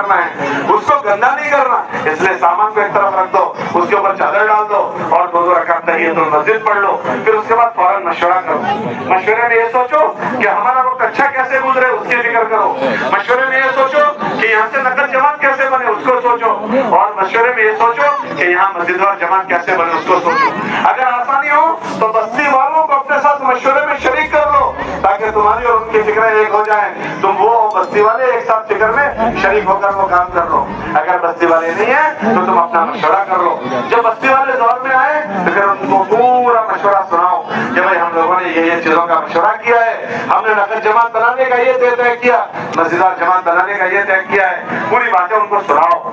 کرنا ہے, اس کو گندا نہیں کرنا. اس لیے سامان کو ایک طرف رکھ دو, اس کے اوپر چادر ڈال دو اور 2 رکعت تحیۃ المسجد پڑھ لو. پھر اس کے بعد فوراً مشورہ کرو. مشورے میں یہ سوچو کہ ہمارا وقت اچھا کیسے گزرے, اس کی فکر کرو. مشورے میں یہ سوچو کہ یہاں سے نقل جماعت کیسے بنے, اس کو سوچو. اور مشورے میں یہ سوچو کہ یہاں مسجد وار جماعت کیسے بنے, اس کو سوچو. اگر آسانی ہو تو بستی والوں کو اپنے ساتھ مشورے میں شریک کر لو تاکہ تمہاری اور ان کی فکریں ایک ہو جائیں. تم وہ بستی والے ایک ساتھ فکر میں شریک ہو کر وہ کام کر لو. اگر بستی والے نہیں ہیں تو تم اپنا مشورہ کر لو. جب بستی والے دور میں آئے تو پھر ان کو پورا مشورہ سناؤ کہ بھائی ہم لوگوں نے یہ چیزوں کا مشورہ کیا ہے, ہم نے نقل جماعت بنانے کا یہ طے کیا, مسجد جماعت بنانے کا یہ طے کیا ہے. پوری باتیں ان کو سناؤ.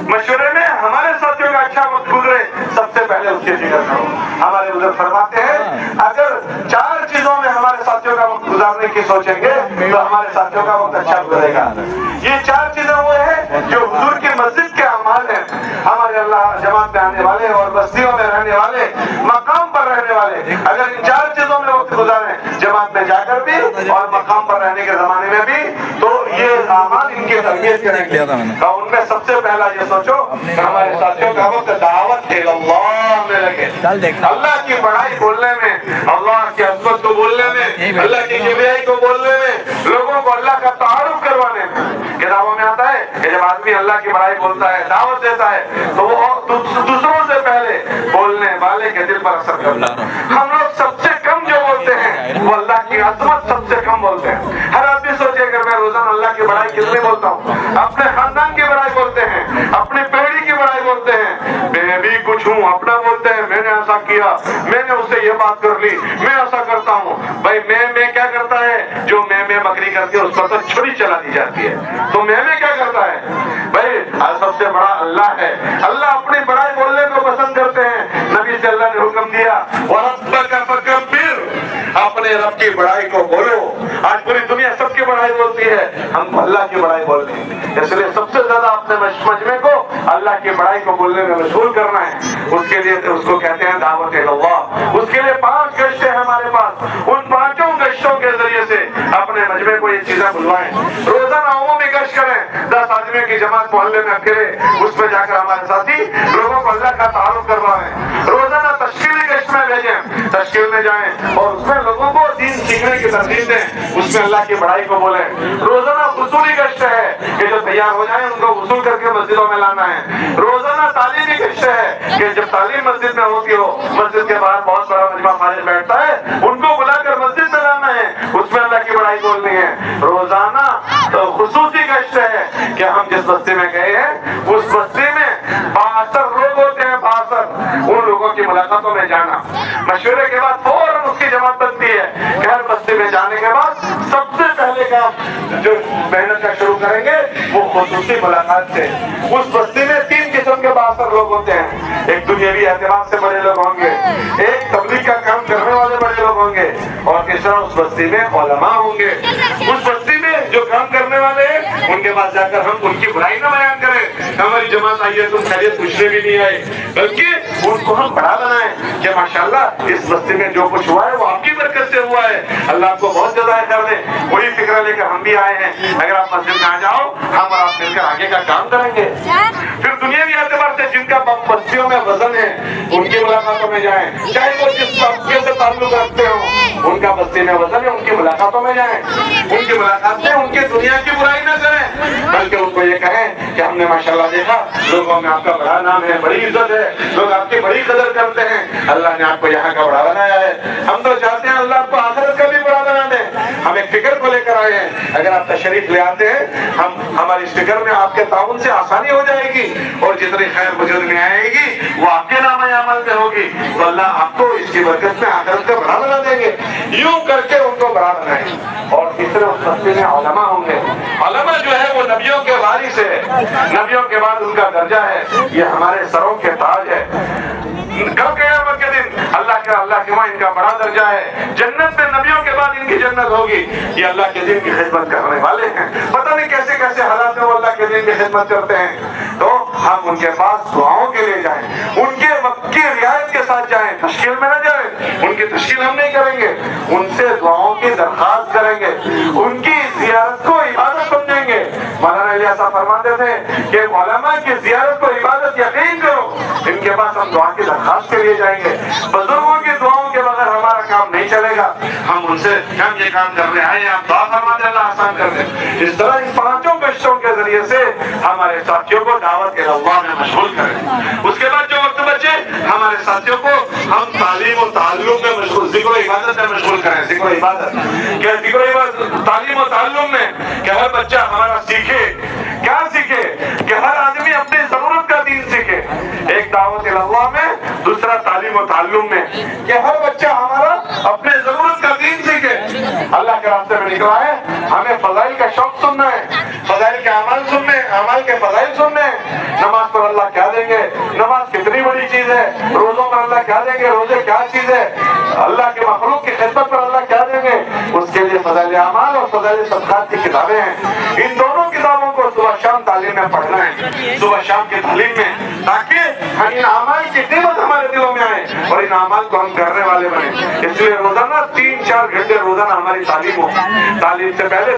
مشورے میں ہمارے ساتھیوں کا اچھا وقت گزرے سب سے پہلے اس کی فکر کرو. ہمارے بزرگ فرماتے ہیں اگر 4 چیزوں میں ہمارے ساتھیوں کا وقت گزارنے کی سوچیں گے تو ہمارے ساتھیوں کا وقت اچھا گزرے گا. یہ 4 چیزیں وہ ہیں جو حضور کی مسجد کے اعمال ہیں. ہمارے اللہ جماعت میں آنے والے اور بستیوں میں رہنے والے, مقام پر رہنے والے اگر ان 4 چیزوں میں وقت گزاریں, جماعت میں جا کر بھی اور مقام پر رہنے کے زمانے میں بھی, تو یہ اعمال ان کی تربیت کریں گے. اور ان میں سب سے پہلا یہ سوچو کہ ہمارے ساتھیوں کا وقت دعوت اللہ میں لگے. اللہ کی بڑائی بولنے میں, اللہ کی عظمت کو بولنے میں, اللہ کی کبریائی کو بولنے میں, لوگوں کو اللہ کا تعارف کروانے میں. کتابوں میں آتا ہے کہ جب آدمی اللہ کی بڑائی بولتا ہے, دعوت دیتا ہے, تو وہ دوسروں سے پہلے بولنے والے کے دل پر اثر کرتا ہے. ہم لوگ سب سے کم جو بولتے ہیں وہ اللہ کی عظمت سب سے کم بولتے ہیں. ہر آدمی سوچے کہ میں روزانہ اللہ کی بڑائی کتنی بولتا ہوں. اپنے خاندان کی بڑائی بولتے ہیں, اپنی پیڑھی کی بڑائی بولتے ہیں, میں بھی کچھ ہوں, اپنا بولتے ہیں میں نے ایسا کیا, میں نے اس سے یہ بات کر لی, میں ایسا کرتا ہوں. بھائی میں کیا کرتا ہے, جو میں بکری کرتی ہے اس پر تو چھری چلا دی جاتی ہے, تو میں کیا کرتا ہے. بھائی سب سے بڑا اللہ ہے. اللہ اپنی بڑائی بولنے کو پسند کرتے ہیں. نبی سے اللہ نے حکم دیا وَرَبَّكَ فَكَبِّرْ, اپنے رب کی بڑائی کو بولو. آج پوری دنیا سب کی بڑائی بولتی ہے, ہم اللہ کی بڑائی بولتے ہیں. اس لیے سب سے زیادہ اپنے مجمع کو اللہ کی بڑائی کو بولنے میں مشغول کرنا ہے. اس کے لیے اس کو کہتے ہیں دعوت اللہ. اس کے لیے 5 گشتیں ہیں ہمارے پاس. ان 5 گشتوں کے ذریعے سے اپنے مجمع کو یہ چیزیں بلوائیں. روزانہ عمومی گشت کریں, 10 آدمیوں کی جماعت محلے میں اکیلے, اس میں جا کر ہمارے ساتھی لوگوں کو اللہ کا تعارف کروائیں. روزانہ تشکیلی گشت میں بھیجیں, تشکیل میں جائیں اور اس میں لوگوں کو دین سیکھنے کی ترغیب دیں, اس میں اللہ کی بڑائی کو بولیں. روزانہ غسولی گشت ہے کہ جو تیار ہو جائیں ان کو غسل کر کے مسجدوں میں لانا ہے. روزانہ تعلیمی گشت ہے کہ جب تعلیم مسجد میں ہوتی ہو, مسجد کے باہر بہت بڑا مجمع فارغ بیٹھتا ہے, ان کو بلا کر مسجد میں لانا ہے, اس میں اللہ کی بڑائی بولنی ہے. روزانہ خصوصی گشت ہے کہ ہم جس بستی میں گئے ہیں اس بستی میں 62 لوگ ہوتے ہیں, 62, ان لوگوں کی ملاقاتوں میں جانا. مشورے کے بعد فوراً اس کی جماعت بنتی ہے کہ ہر بستی میں جانے کے بعد سب سے پہلے کام جو محنت کا شروع کریں گے وہ خصوصی ملاقات سے. اس بستی میں 3 قسم کے 62 لوگ ہوتے ہیں. ایک دنیاوی اعتبار سے بڑے لوگ ہوں گے, ایک تبلیغ کا کام کرنے والے بڑے لوگ ہوں گے, اور تیسرا اس بستی میں علماء ہوں گے. اس بستی میں جو کام کرنے والے ہیں ان کے پاس جا کر ہم ان کی برائی نہ بیان کریں, ہماری جماعت آئی ہے تم خیریت پوچھنے بھی نہیں آئے, بلکہ ان کو ہم بڑا بنائیں کہ ماشاءاللہ اس بستی میں جو کچھ ہوا ہے وہ آپ کی برکت سے ہوا ہے, اللہ آپ کو بہت جزائے خیر دے. وہی فکر لے کر ہم بھی آئے ہیں. اگر آپ مسجد میں آ جاؤ ہم اور آپ مل کر آگے کا کام کریں گے. پھر دنیاوی اعتبار سے جن کا بستیوں میں وزن ہے ان کی ملاقاتوں میں جائیں, چاہے وہ جس طبقے سے تعلق رکھتے ہوں, ان کا بستی میں وزن ہے, ان کی ملاقاتوں میں جائیں. ان کی ملاقات سے ان کی دنیا کی برائی نہ کریں, بلکہ ان کو یہ کہیں کہ ہم نے ماشاءاللہ دیکھا لوگوں میں آپ کا بڑا نام ہے, بڑی عزت ہے, لوگ آپ کی بڑی قدر کرتے ہیں, اللہ نے آپ کو یہاں کا بڑا بنایا ہے. ہم تو چاہتے ہیں اللہ آپ کو آخرت کا بھی بڑا بنا دے. ہم ایک فکر کو لے کر آئے ہیں, اگر آپ تشریف لے آتے ہیں ہماری اس فکر میں آپ کے تعاون سے آسانی ہو جائے گی, اور جتنی خیر وجود میں آئے گی وہ آپ کے نام عمل میں ہوگی, تو اللہ آپ کو اس کی برکت میں آخرت کا بڑا بنا دیں گے. یوں کر کے ان کو بڑا بنائیں. اور تیسرے اس بستی میں علماء ہوں گے. علماء جو ہے وہ نبیوں کے وارث ہے, نبیوں کے بعد ان کا درجہ ہے, یہ ہمارے سروں کے تاج ہے. کل قیامت کے دن اللہ کے وہاں ان کا بڑا درجہ ہے. جنت میں نبیوں کے بعد ان کی جنت ہوگی. یہ اللہ کے دین کی خدمت کرنے والے ہیں. پتہ نہیں کیسے کیسے حالات میں وہ اللہ کے دین کی خدمت کرتے ہیں. تو ہم ان کے پاس دعاؤں کے لیے جائیں, ان کے وقت کی رعایت کے ساتھ جائیں, تشکیل میں نہ جائیں. ان کی تشکیل ہم نہیں کریں گے, ان سے دعاؤں کی درخواست کریں گے, ان کی زیارت کو عبادت سمجھیں گے. مولانا الیاس صاحب فرماتے تھے کہ علماء کی زیارت کو عبادت یقین کرو، ان کے پاس ہم دعا کی درخواست کے لیے جائیں گے، بزرگوں کی دعاؤں کے بغیر ہمارا کام نہیں چلے گا، ہم ان سے ہم یہ کام کرنے آئے ہیں، آپ دعا فرما دیں اللہ آسان کر دیں۔ اس طرح ان 5 گشتوں کے ذریعے سے ہمارے ساتھیوں کو دعوت اللہ میں مشغول کریں۔ اس کے بعد جو وقت بچے ہمارے ساتھیوں کو ہم تعلیم و تعلم میں مشغول، ذکر و عبادت میں مشغول کریں۔ ذکر و عبادت کیا؟ ذکر و عبادت تعلیم و تعلم میں کہ ہر بچہ ہمارا سیکھے، کیا سیکھے کہ ہر آدمی اپنی ضرورت کا دین سیکھے، ایک دعوت اللہ میں، دوسرا تعلیم و تعلم میں، کہ ہر بچہ ہمارا اپنے ضرورت کا دین سیکھے۔ اللہ کے راستے میں نکلا ہے، ہمیں فضائل کا شوق سننا ہے، فضائل کے اعمال سننے، اعمال کے فضائل سننے۔ نماز پر اللہ کیا دیں گے، نماز کتنی بڑی چیز ہے، روزوں پر اللہ کیا دیں گے، روزے کیا چیز ہے، اللہ کے مخلوق کی خدمت پر اللہ کیا دیں گے، اس کے لیے فضائل اعمال اور فضائل صدقات کی کتابیں ہیں۔ ان دونوں کتابوں کو صبح شام تعلیم میں پڑھنا ہے، صبح شام کی تعلیم میں، تاکہ ان اعمال کی قیمت ہمارے دلوں میں آئے اور ان اعمال کو ہم کرنے والے بنے۔ اس لیے روزانہ 3-4 گھنٹے روزانہ ہماری تعلیم ہو۔ تعلیم سے پہلے